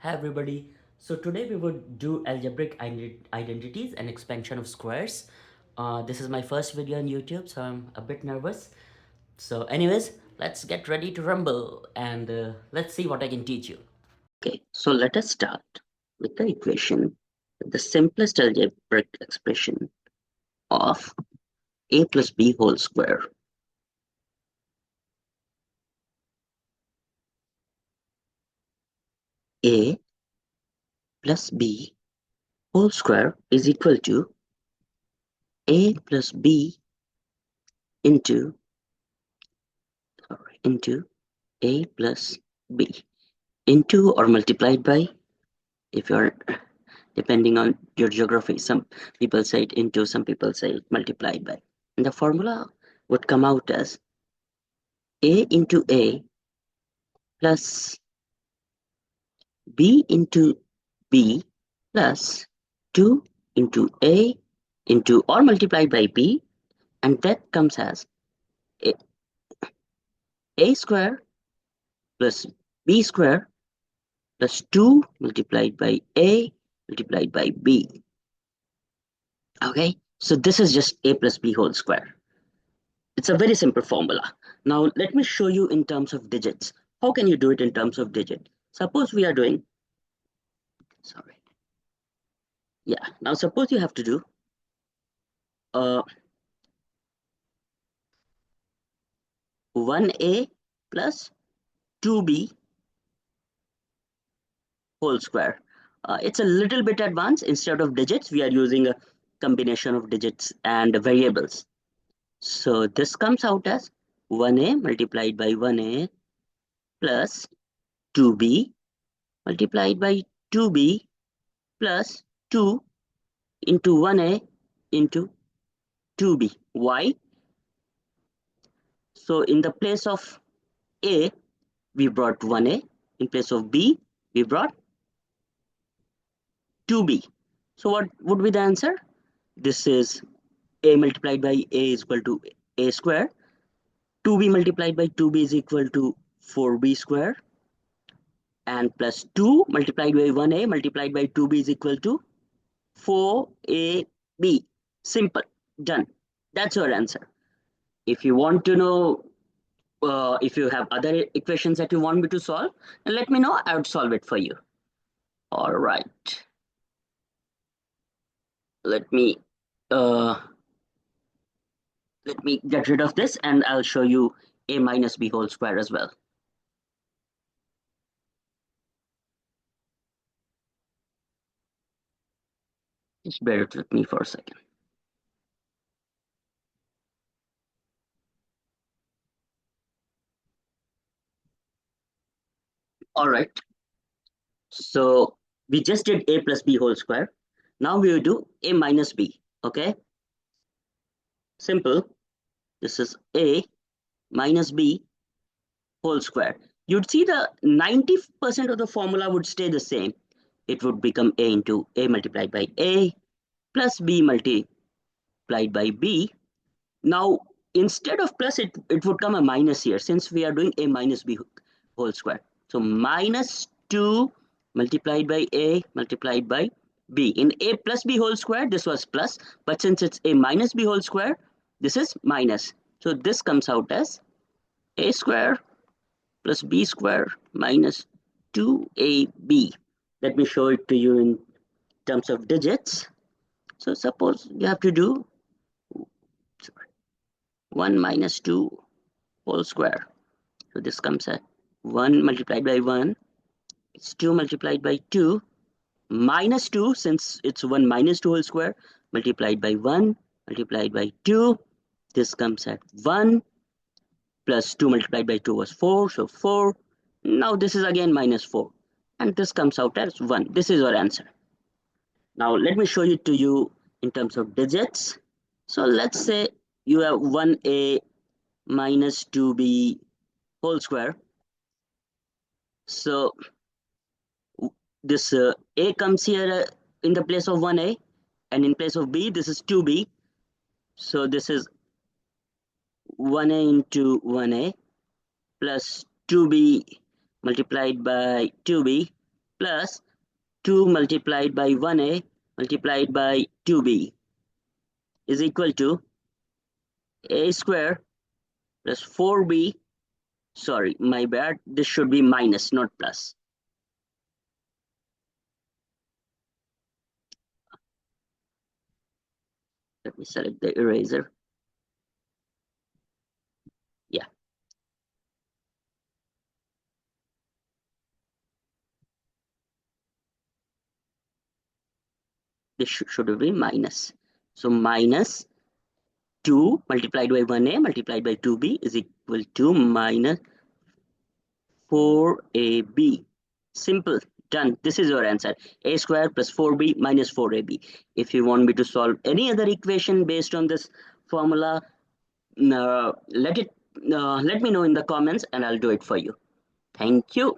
Hi everybody. So today we would do algebraic identities and expansion of squares. This is my first video on YouTube, so I'm a bit nervous. So anyways, let's get ready to rumble and let's see what I can teach you. Okay, so let us start with the equation, the simplest algebraic expression of a plus b whole square. A plus b whole square is equal to a plus b into a plus b into or multiplied by, if you're depending on your geography, some people say it into, some people say it multiplied by, and the formula would come out as a into a plus b into b plus 2 into a into or multiplied by b, and that comes as a square plus b square plus 2 multiplied by a multiplied by b. Okay, so this is just a plus b whole square. It's a very simple formula. Now let me show you in terms of digits. How can you do it in terms of digit? Suppose we are doing, sorry. Yeah, now suppose you have to do 1a plus 2b whole square. It's a little bit advanced. Instead of digits, we are using a combination of digits and variables. So this comes out as 1a multiplied by 1a plus 2b multiplied by 2b plus 2 into 1a into 2b. Why? So in the place of a, we brought 1a. In place of b, we brought 2b. So what would be the answer? This is a multiplied by a is equal to a square. 2b multiplied by 2b is equal to 4b square. And plus 2 multiplied by 1a multiplied by 2b is equal to 4ab. Simple. Done. That's your answer. If you want to know, if you have other equations that you want me to solve, then let me know. I would solve it for you. All right. Let me uh, get rid of this, and I'll show you a minus b whole square as well. Just bear it with me for a second. All right. So we just did a plus b whole square. Now we will do a minus b. Okay. Simple. This is a minus b whole square. You'd see the 90% of the formula would stay the same. It would become a into a multiplied by a plus b multiplied by b. Now, instead of plus, it would come a minus here, since we are doing a minus b whole square. So minus 2 multiplied by a multiplied by b. In a plus b whole square, this was plus, but since it's a minus b whole square, this is minus. So this comes out as a square plus b square minus 2ab. Let me show it to you in terms of digits. So suppose you have to do 1 minus 2 whole square. So this comes at 1 multiplied by 1. It's 2 multiplied by 2 minus 2, since it's 1 minus 2 whole square, multiplied by 1 multiplied by 2. This comes at 1 plus 2 multiplied by 2 was 4. So 4. Now this is again minus 4. And this comes out as 1. This is our answer. Now let me show it to you in terms of digits. So let's say you have 1a minus 2b whole square. So this a comes here in the place of 1a, and in place of b, this is 2b. So this is 1a into 1a plus 2b multiplied by 2b plus 2 multiplied by 1a multiplied by 2b is equal to a square plus 4b. Sorry, my bad. This should be minus, not plus. Let me select the eraser. Yeah. This should be minus. So minus 2 multiplied by 1a multiplied by 2b is equal to minus 4ab. Simple. Done. This is your answer. A square plus 4b minus 4ab. If you want me to solve any other equation based on this formula, let me know in the comments and I'll do it for you. Thank you.